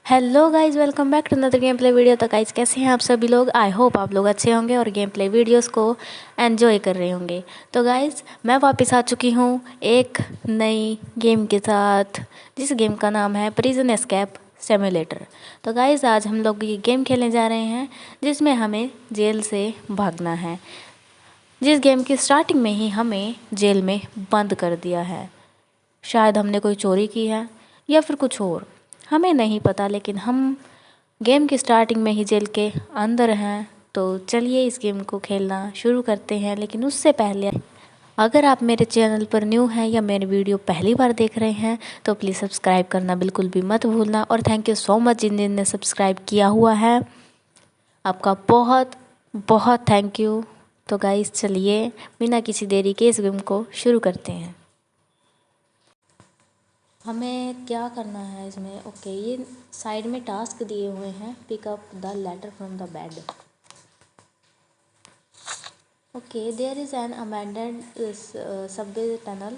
Hello guys, welcome back to another game play video. तो guys कैसे हैं आप सभी लोग? आई होप आप लोग अच्छे होंगे और गेम प्ले वीडियोज़ को एंजॉय कर रहे होंगे। तो गाइज मैं वापस आ चुकी हूँ एक नई गेम के साथ, जिस गेम का नाम है प्रिजन एस्केप सिमुलेटर। तो गाइज आज हम लोग ये गेम खेलने जा रहे हैं जिसमें हमें जेल से भागना है। जिस गेम की स्टार्टिंग में ही हमें जेल में बंद कर दिया है। शायद हमने कोई चोरी की है या फिर कुछ और, हमें नहीं पता, लेकिन हम गेम की स्टार्टिंग में ही जेल के अंदर हैं। तो चलिए इस गेम को खेलना शुरू करते हैं। लेकिन उससे पहले अगर आप मेरे चैनल पर न्यू हैं या मेरी वीडियो पहली बार देख रहे हैं तो प्लीज़ सब्सक्राइब करना बिल्कुल भी मत भूलना। और थैंक यू सो मच जिन ने सब्सक्राइब किया हुआ है, आपका बहुत बहुत थैंक यू। तो गाइस चलिए बिना किसी देरी के इस गेम को शुरू करते हैं। हमें क्या करना है इसमें? ओके, ये साइड में टास्क दिए हुए हैं। Pick up the letter from the bed. Okay, there is an abandoned subway tunnel.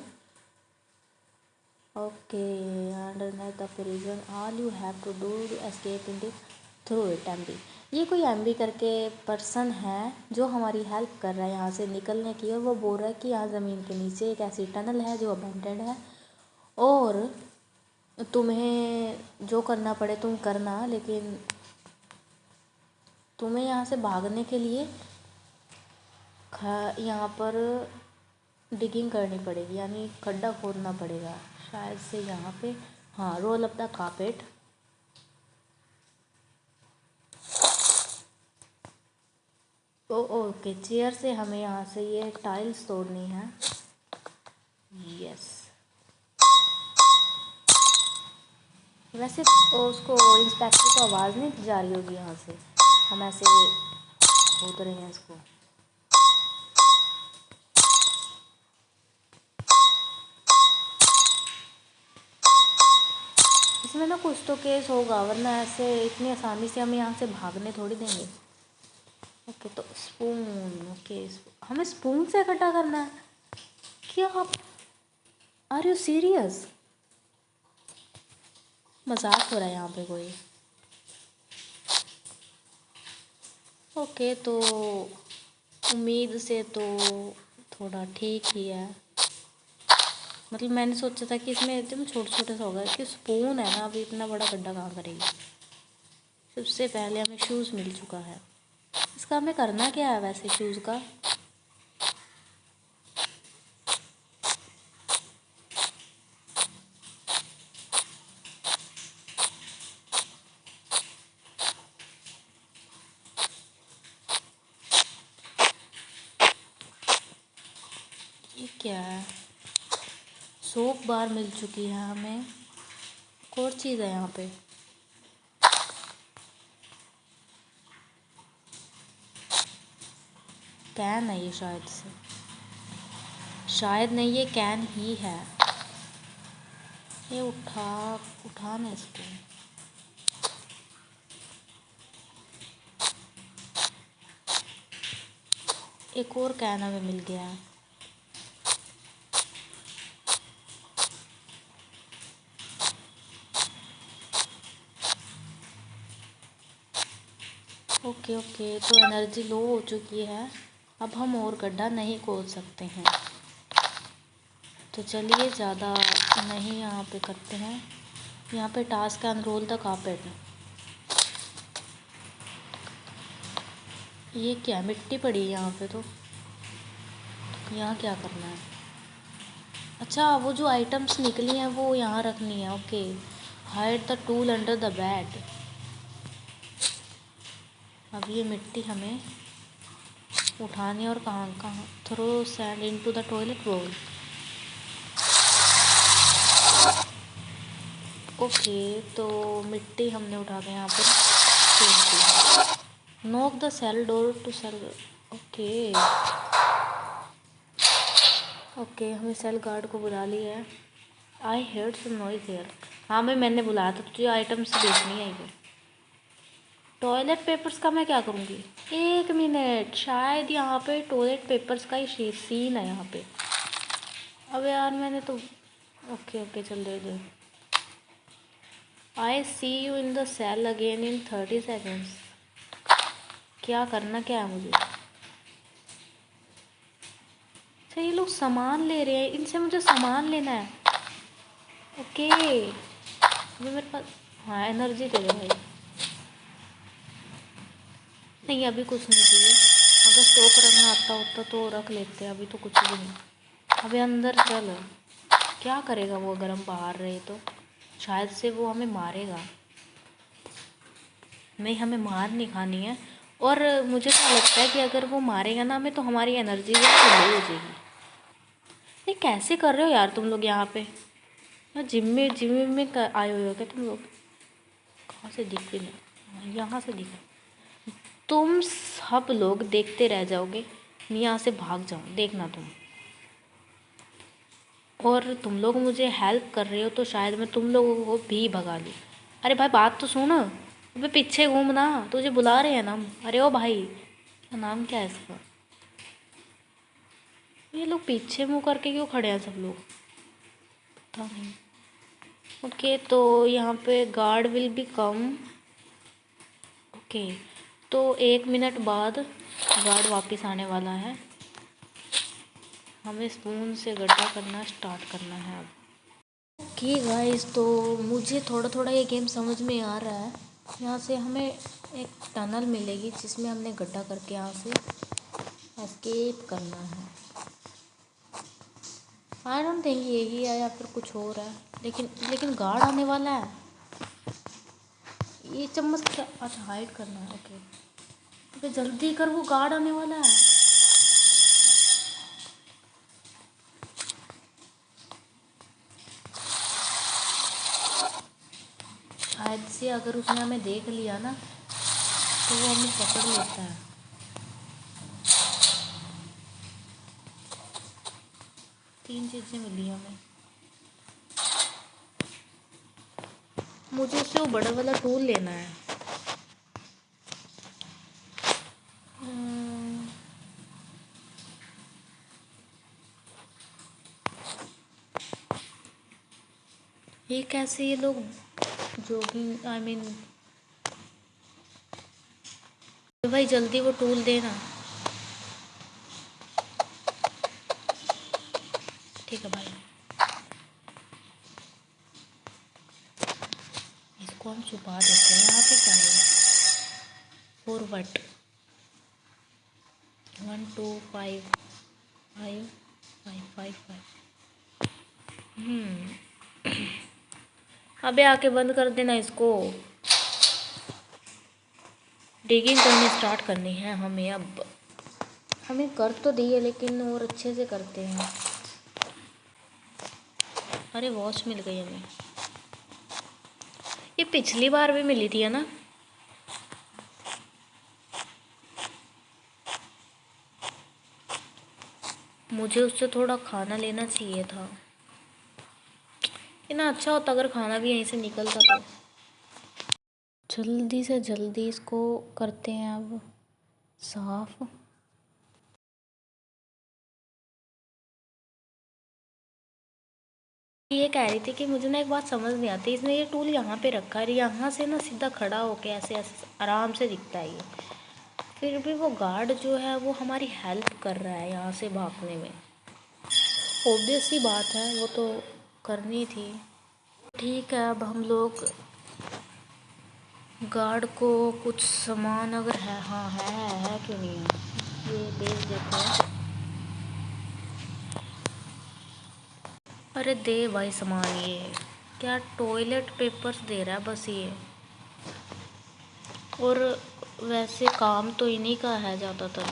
Okay, underneath the prison all you have to do escape in the through it MB. ये कोई MB करके person है जो हमारी help कर रहा है यहाँ से निकलने की। और वो बोल रहा है कि यहाँ ज़मीन के नीचे एक ऐसी टनल है जो अबैंडन्ड है और तुम्हें जो करना पड़े तुम करना, लेकिन तुम्हें यहाँ से भागने के लिए यहाँ पर डिगिंग करनी पड़ेगी, यानी खड्डा खोदना पड़ेगा शायद से यहाँ पे। हाँ, roll up the carpet. Okay, chair से हमें यहाँ से ये टाइल्स तोड़नी है। यस, वैसे उसको इंस्पेक्टर को आवाज़ नहीं जा रही होगी यहाँ से। हम ऐसे खोद रहे हैं इसको। इसमें ना कुछ तो केस होगा, वरना ऐसे इतनी आसानी से हम यहाँ से भागने थोड़ी देंगे। ओके, तो स्पून। ओके, हमें स्पून से इकट्ठा करना है क्या? आप आर यू सीरियस? मजाक हो रहा है यहाँ पे कोई? ओके, तो उम्मीद से तो थोड़ा ठीक ही है। मतलब मैंने सोचा था कि इसमें एकदम छोटे छोटे सा होगा, कि स्पून है ना, अभी इतना बड़ा गड्ढा कहाँ करेगी। सबसे पहले हमें शूज़ मिल चुका है। इसका हमें करना क्या है वैसे शूज़ का? ये क्या है? सोप बार मिल चुकी है हमें। एक और चीज़ है यहाँ पे। कैन है ये शायद से। शायद नहीं, ये कैन ही है। ये उठाना इसको। एक और कैन हमें मिल गया है। ओके ओके, तो एनर्जी लो हो चुकी है। अब हम और गड्ढा नहीं खोद सकते हैं। तो चलिए ज़्यादा नहीं यहाँ पे करते हैं। यहाँ पे टास्क अनरोल द कारपेट। ये क्या मिट्टी पड़ी है यहाँ पे? तो यहाँ क्या करना है? अच्छा, वो जो आइटम्स निकली हैं वो यहाँ रखनी है। Okay, hide the tool under the bed. अब ये मिट्टी हमें उठानी और कहाँ कहाँ? Throw sand into the toilet bowl. Okay, तो मिट्टी हमने उठा के यहाँ पर फेंक दी। Knock the cell door to cell. Okay okay, हमें सेल गार्ड को बुला लिया है। I heard some noise here. हाँ मैंने बुलाया था तुझे, आइटम्स देखनी है ये। टॉयलेट पेपर्स का मैं क्या करूँगी? एक मिनट, शायद यहाँ पे टॉयलेट पेपर्स का ही सीन है यहाँ पे। अब यार मैंने तो ओके ओके चल दे दे। I see you in the cell again in 30 seconds. क्या करना क्या है मुझे? अच्छा, ये लोग सामान ले रहे हैं, इनसे मुझे सामान लेना है। ओके, अभी मेरे पास, हाँ एनर्जी दे दे भाई। नहीं अभी कुछ नहीं चाहिए, अगर स्टॉक रखना आता होता तो रख लेते, अभी तो कुछ भी नहीं। अभी अंदर चल, क्या करेगा वो अगर हम बाहर रहे तो? शायद से वो हमें मारेगा। नहीं, हमें मार नहीं खानी है। और मुझे तो लगता है कि अगर वो मारेगा ना हमें, तो हमारी एनर्जी भी लो हो जाएगी। ये कैसे कर रहे हो यार तुम लोग यहाँ पे? जिम में आए हुए हो क्या तुम लोग? कहाँ से दिख भी नहीं, यहाँ से दिखा। तुम सब लोग देखते रह जाओगे, मैं यहाँ से भाग जाऊँ, देखना तुम। और तुम लोग मुझे हेल्प कर रहे हो तो शायद मैं तुम लोगों को भी भगा लूँ। अरे भाई बात तो सुन, अबे पीछे घूमना, तुझे बुला रहे हैं ना। अरे ओ भाई, क्या नाम क्या है इसका? ये लोग पीछे मुँह करके क्यों खड़े हैं सब लोग? पता नहीं। ओके, तो यहाँ पे guard will be come. Okay, तो 1 मिनट बाद गार्ड वापस आने वाला है। हमें स्पून से गड्ढा करना स्टार्ट करना है अब। ओके गाइस, तो मुझे थोड़ा थोड़ा ये गेम समझ में आ रहा है। यहाँ से हमें एक टनल मिलेगी जिसमें हमने गड्ढा करके यहाँ से एस्केप करना है। आई डोंट थिंक यही है या फिर कुछ और है, लेकिन गार्ड आने वाला है। ये चम्मच क्या? अच्छा, हाइड करना है। ओके, अबे जल्दी कर, वो गार्ड आने वाला है। शायद से अगर उसने हमें देख लिया ना तो वो हमें पकड़ लेता है। तीन चीज़ें मिली हमें। मुझे उससे वो बड़ा वाला टूल लेना है। ये कैसे ये लोग जॉगिंग, आई मीन भाई जल्दी वो टूल देना। ठीक है भाई, इसको हम छुपा देते हैं। यहाँ पे क्या है? फॉरवर्ड 1 2 5 5 5 5 5। अबे आके बंद कर देना इसको। डिगिंग करनी स्टार्ट करनी है हमें अब। हमें कर तो दी है लेकिन और अच्छे से करते हैं। अरे वॉच मिल गई हमें, ये पिछली बार भी मिली थी है ना? मुझे उससे थोड़ा खाना लेना चाहिए था। इतना अच्छा होता अगर खाना भी यहीं से निकलता तो। जल्दी से जल्दी इसको करते हैं अब साफ। ये कह रही थी कि मुझे ना एक बात समझ नहीं आती, इसने ये टूल यहाँ पे रखा है, यहाँ से ना सीधा खड़ा होके ऐसे ऐसे आराम से दिखता है ये। फिर भी वो गार्ड जो है वो हमारी हेल्प कर रहा है यहाँ से भागने में। ऑब्वियस सी बात है, वो तो करनी थी। ठीक है, अब हम लोग गार्ड को कुछ सामान अगर है, हाँ है क्यों नहीं है, ये बेच देते हैं। अरे दे भाई सामान, ये क्या टॉयलेट पेपर्स दे रहा है बस ये। और वैसे काम तो इन्हीं का है ज़्यादातर,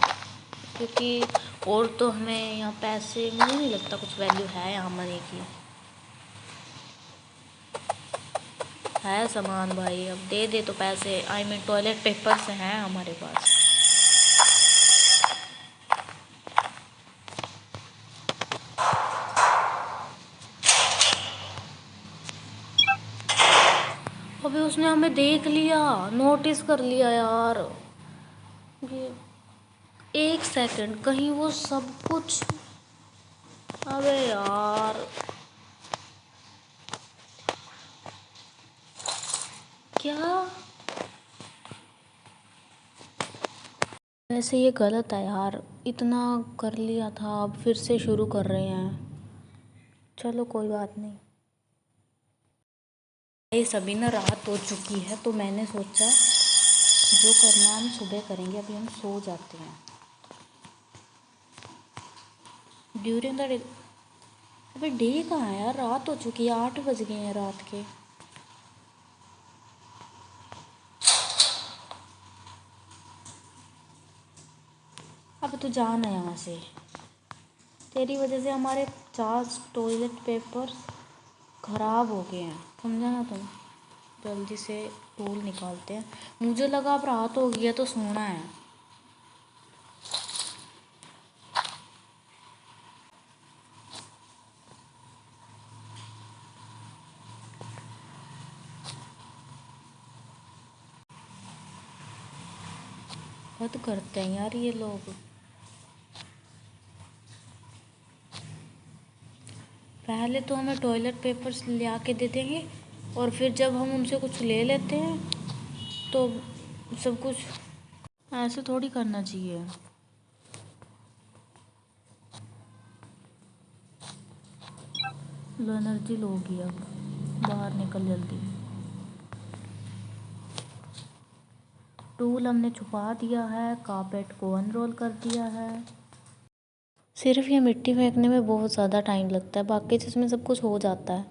क्योंकि और तो हमें यहाँ पैसे, मुझे नहीं लगता कुछ वैल्यू है यहाँ मनी की। है सामान भाई, अब दे दे तो पैसे, आई मीन टॉयलेट पेपर्स हैं हमारे पास। अबे उसने हमें देख लिया, नोटिस कर लिया यार। ये 1 सेकंड, कहीं वो सब कुछ, अबे यार क्या? वैसे ये गलत है यार, इतना कर लिया था, अब फिर से शुरू कर रहे हैं। चलो कोई बात नहीं। ये सभी ना रात हो चुकी है, तो मैंने सोचा जो करना हम सुबह करेंगे, अभी हम सो जाते हैं। During the day. अबे डे कहाँ है यार, रात हो चुकी है, 8 बज गए हैं रात के। अब तो जाना है यहाँ से, तेरी वजह से हमारे 4 टॉयलेट पेपर्स ख़राब हो गए हैं, समझा ना तुम। जल्दी से टूल निकालते हैं। मुझे लगा अब रात हो गया तो सोना है। हद करते हैं यार ये लोग। पहले तो हमें टॉयलेट पेपर्स ले आके दे देंगे, और फिर जब हम उनसे कुछ ले लेते हैं तो सब कुछ ऐसे थोड़ी करना चाहिए। लो एनर्जी लो होगी, अब बाहर निकल जल्दी। टूल हमने छुपा दिया है, कारपेट को अनरोल कर दिया है। सिर्फ ये मिट्टी फेंकने में बहुत ज़्यादा टाइम लगता है, बाकी जिसमें सब कुछ हो जाता है।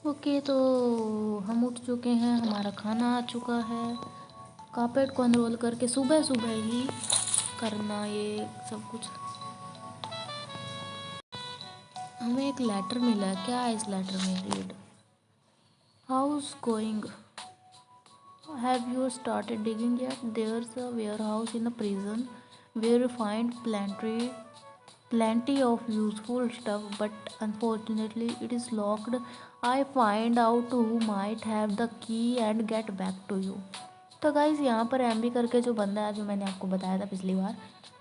ओके, तो हम उठ चुके हैं, हमारा खाना आ चुका है। कारपेट को अनरोल करके सुबह सुबह ही करना ये सब कुछ। हमें एक लेटर मिला है, क्या है इस लेटर में? Read. How's going, have you started digging yet? There's a warehouse in a prison where you find plenty of useful stuff, but unfortunately it is locked. I find out who might have the key and get back to you. तो guys यहाँ पर MB करके जो बंदा है, जो मैंने आपको बताया था पिछली बार,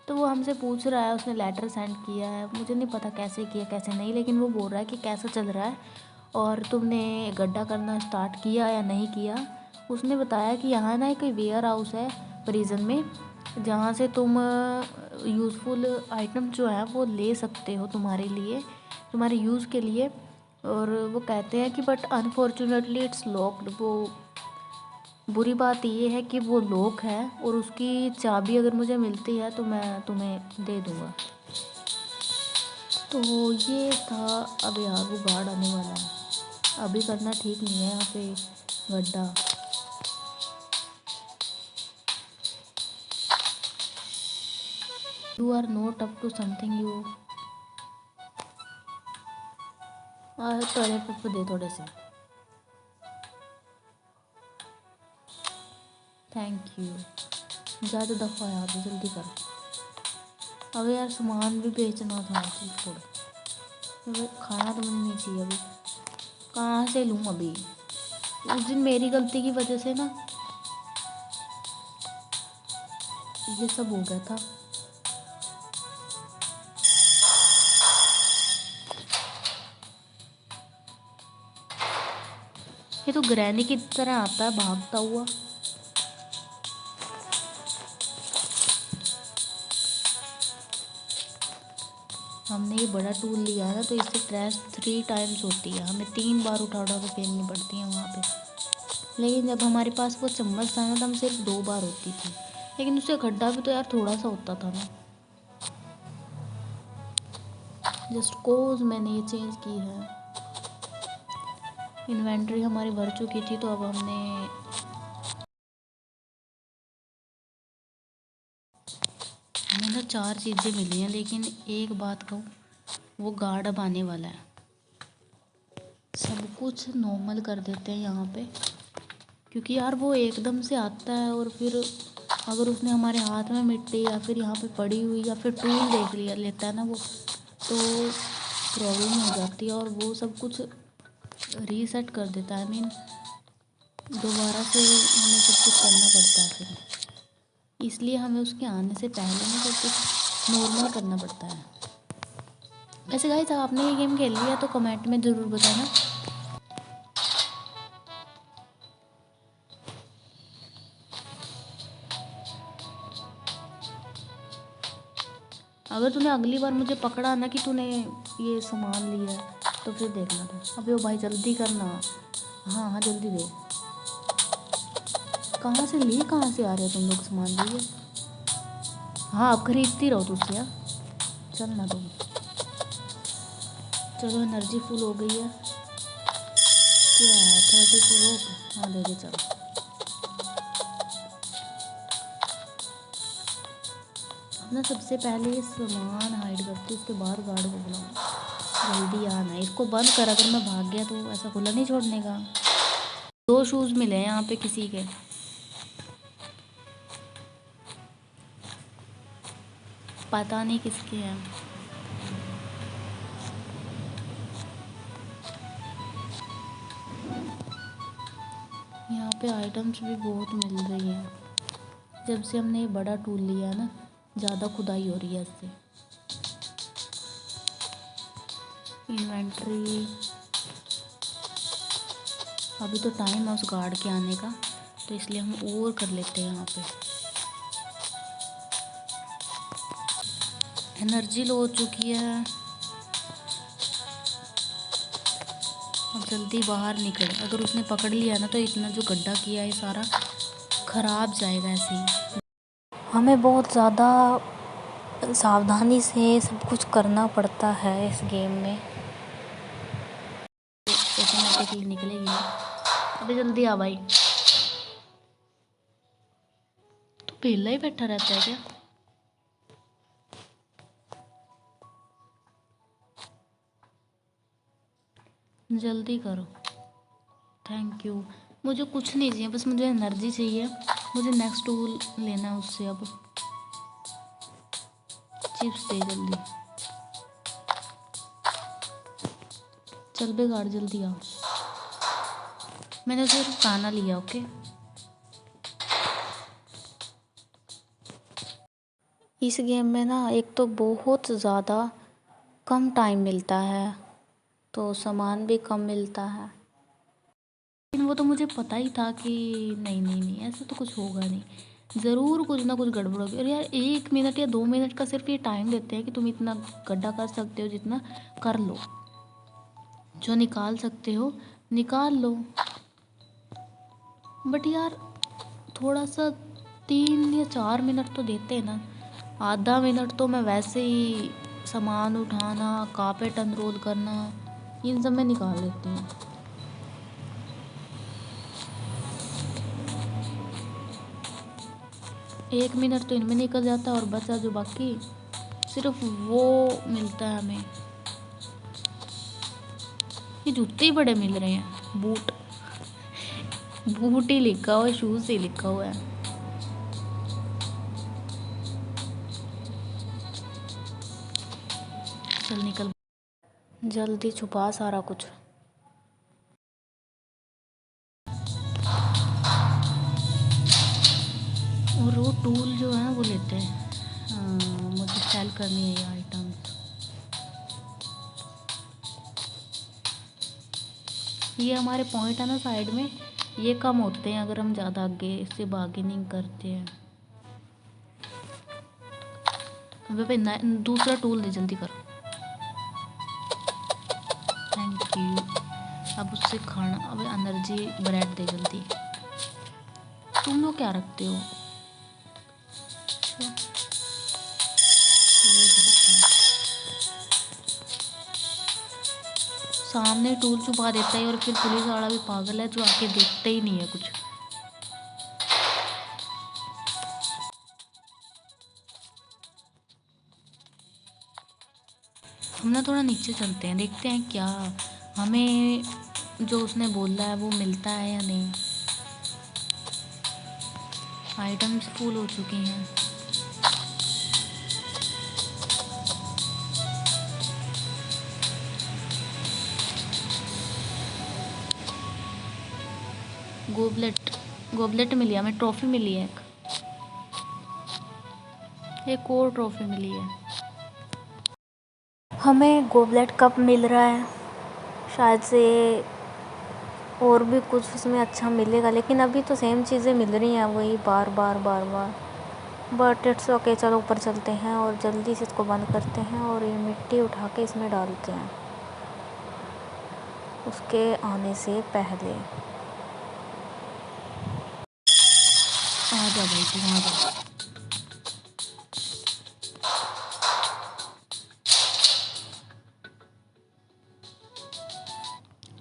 तो वो हमसे पूछ रहा है, उसने लेटर सेंड किया है, मुझे नहीं पता कैसे किया कैसे नहीं, लेकिन वो बोल रहा है कि कैसा चल रहा है और तुमने गड्ढा करना स्टार्ट किया या नहीं किया। उसने बताया कि यहाँ ना एक वेयर हाउस है प्रिजन में, जहाँ से तुम यूज़फुल आइटम जो है वो ले सकते हो तुम्हारे लिए, तुम्हारे यूज़ के लिए। और वो कहते हैं कि बट अनफॉर्चुनेटली इट्स लॉक्ड। वो बुरी बात ये है कि वो लॉक है, और उसकी चाबी अगर मुझे मिलती है तो मैं तुम्हें दे दूँगा। तो ये था। अब यार वो गार्ड आने वाला है, अभी करना ठीक नहीं है यहाँ पे गड्ढा। You are not up to something you। Toilet paper दे थोड़े से, थैंक यू। ज़्यादा दफ़ा यार जल्दी कर। अब यार सामान भी बेचना था, थोड़ा खाना तो मुझे नहीं चाहिए अभी। कहाँ से लूँ अभी? उस दिन मेरी गलती की वजह से ना ये सब हो गया था। ये तो ग्रैनी की तरह आता है भागता हुआ। हमने ये बड़ा टूल लिया है ना, तो इससे ट्रेस 3 टाइम्स होती है, हमें 3 बार उठा उठा के फेंकनी पड़ती है वहाँ पे। लेकिन जब हमारे पास वो चम्मच था ना, तो हम सिर्फ 2 बार होती थी, लेकिन उससे गड्ढा भी तो यार थोड़ा सा होता था ना। जस्ट कोज मैंने ये चेंज की है। इन्वेंट्री हमारी भर चुकी थी, तो अब हमें ना 4 चीज़ें मिली हैं, लेकिन एक बात कहूँ, वो गार्ड अब आने वाला है। सब कुछ नॉर्मल कर देते हैं यहाँ पे, क्योंकि यार वो एकदम से आता है, और फिर अगर उसने हमारे हाथ में मिट्टी या फिर यहाँ पे पड़ी हुई या फिर टूल देख लिया लेता है ना वो, तो प्रॉब्लम हो जाती है, और वो सब कुछ रीसेट कर देता है। आई मीन दोबारा से हमें सब कुछ करना पड़ता है फिर, इसलिए हमें उसके आने से पहले ना सब कुछ नॉर्मल करना पड़ता है। वैसे गाइस आपने ये गेम खेल लिया तो कमेंट में ज़रूर बताना। अगर तूने अगली बार मुझे पकड़ा ना कि तूने ये सामान लिया है तो फिर देखना तू। अबे ओ भाई जल्दी करना। हाँ हाँ जल्दी दे। कहाँ से आ रहे हो तुम लोग सामान लिए? हाँ अब खरीदती रहो तुझसे यार। चल ना तुम। चलो एनर्जी फुल हो गई है। क्या है 34 हो? हाँ दे दे चल। अब ना सबसे पहले ये सामान हाइड करती उसके बाद गार्ड को बुलाऊँ। जल्दी आना। इसको बंद कर। अगर मैं भाग गया तो ऐसा खुला नहीं छोड़ने का। 2 शूज़ मिले हैं यहाँ पे किसी के। पता नहीं किसके हैं। यहाँ पे आइटम्स भी बहुत मिल रही हैं। जब से हमने ये बड़ा टूल लिया है ना ज़्यादा खुदाई हो रही है इससे। इन्वेंट्री। अभी तो टाइम है उस गार्ड के आने का तो इसलिए हम और कर लेते हैं यहाँ पे। एनर्जी लो हो चुकी है। अब जल्दी बाहर निकल। अगर उसने पकड़ लिया ना तो इतना जो गड्ढा किया है सारा खराब जाएगा ऐसे ही। हमें बहुत ज़्यादा सावधानी से सब कुछ करना पड़ता है इस गेम में। ऑटोमेटिकली निकलेगी। अबे जल्दी आ भाई। तो पहला ही बैठा रहता है क्या? जल्दी करो। Thank you. मुझे कुछ नहीं चाहिए बस मुझे एनर्जी चाहिए। मुझे नेक्स्ट टूल लेना है उससे। अब चिप्स दे जल्दी। चल बे गार्ड जल्दी आओ। मैंने सिर्फ खाना लिया। ओके इस गेम में ना एक तो बहुत ज़्यादा कम टाइम मिलता है तो सामान भी कम मिलता है। लेकिन वो तो मुझे पता ही था कि नहीं नहीं नहीं ऐसा तो कुछ होगा नहीं। ज़रूर कुछ ना कुछ गड़बड़ होगी। और यार 1 मिनट या 2 मिनट का सिर्फ ये टाइम देते हैं कि तुम इतना गड्ढा कर सकते हो जितना कर लो। जो निकाल सकते हो निकाल लो। बट यार थोड़ा सा 3 या 4 मिनट तो देते हैं ना। आधा मिनट तो मैं वैसे ही सामान उठाना कारपेट अनरोल करना इन सब में निकाल लेती हूँ। एक मिनट तो इनमें निकल जाता है और बचा जो बाकी सिर्फ वो मिलता है हमें। ये जूते ही बड़े मिल रहे हैं। बूट बूट ही लिखा हुआ है शूज़ ही लिखा हुआ है। चल निकल जल्दी छुपा सारा कुछ। और वो टूल जो है वो लेते हैं। मुझे सेल करनी है ये आइटम्स। ये हमारे पॉइंट है ना साइड में ये कम होते हैं अगर हम ज़्यादा आगे से बार्गेनिंग करते हैं। अबे दूसरा टूल दे जल्दी करो। Thank you. अब उससे खाना अबे एनर्जी ब्रेड दे जल्दी। तुम लोग क्या रखते हो? सामने टूल छुपा देता है और फिर पुलिस वाला भी पागल है जो आके देखते ही नहीं है कुछ। हम ना थोड़ा नीचे चलते हैं देखते हैं क्या हमें जो उसने बोला है वो मिलता है या नहीं। आइटम्स फुल हो चुकी हैं। गोबलेट गोबलेट मिली हमें। ट्रॉफी मिली है एक। एक और ट्रॉफी मिली है हमें। गोबलेट कप मिल रहा है, शायद से और भी कुछ उसमें अच्छा मिलेगा, लेकिन अभी तो सेम चीज़ें मिल रही हैं, वही बार बार बार बार। बट इट्स ओके, चलो ऊपर चलते हैं और जल्दी से इसको बंद करते हैं और ये मिट्टी उठा के इसमें डालते हैं उसके आने से पहले। आ जा भाई तू, आ जा।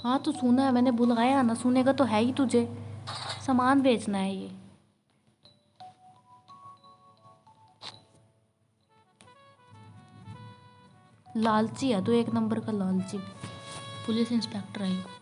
हाँ तो सुना है मैंने, बुलाया ना, सुनेगा तो है ही तुझे। सामान बेचना है ये। लालची है तो, एक नंबर का लालची। पुलिस इंस्पेक्टर है ये।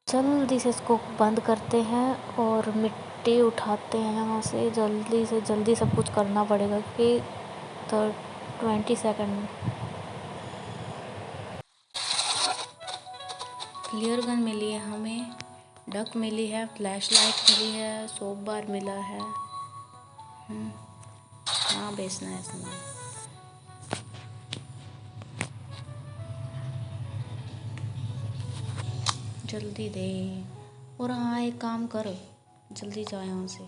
जल्दी से इसको बंद करते हैं और मिट्टी उठाते हैं यहाँ से जल्दी सब कुछ करना पड़ेगा कि 20 सेकंड में। क्लियर गन मिली है हमें, डक मिली है, फ्लैश लाइट मिली है, सोप बार मिला है। हाँ बेचना है सामान। जल्दी दे। और हाँ एक काम कर, जल्दी जा यहाँ से।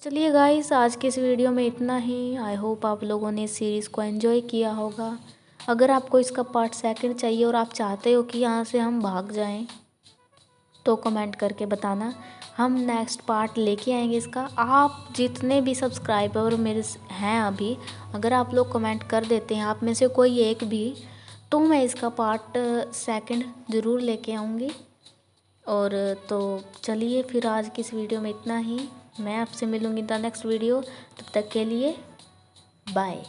चलिए गाइस, आज के इस वीडियो में इतना ही। आई होप आप लोगों ने इस सीरीज़ को एंजॉय किया होगा। अगर आपको इसका पार्ट सेकंड चाहिए और आप चाहते हो कि यहाँ से हम भाग जाएं, तो कमेंट करके बताना, हम नेक्स्ट पार्ट लेके आएंगे इसका। आप जितने भी सब्सक्राइबर मेरे हैं अभी, अगर आप लोग कमेंट कर देते हैं, आप में से कोई एक भी, तो मैं इसका पार्ट सेकंड ज़रूर लेके आऊँगी। और तो चलिए फिर आज की इस वीडियो में इतना ही। मैं आपसे मिलूँगी द नेक्स्ट वीडियो, तब तक के लिए बाय।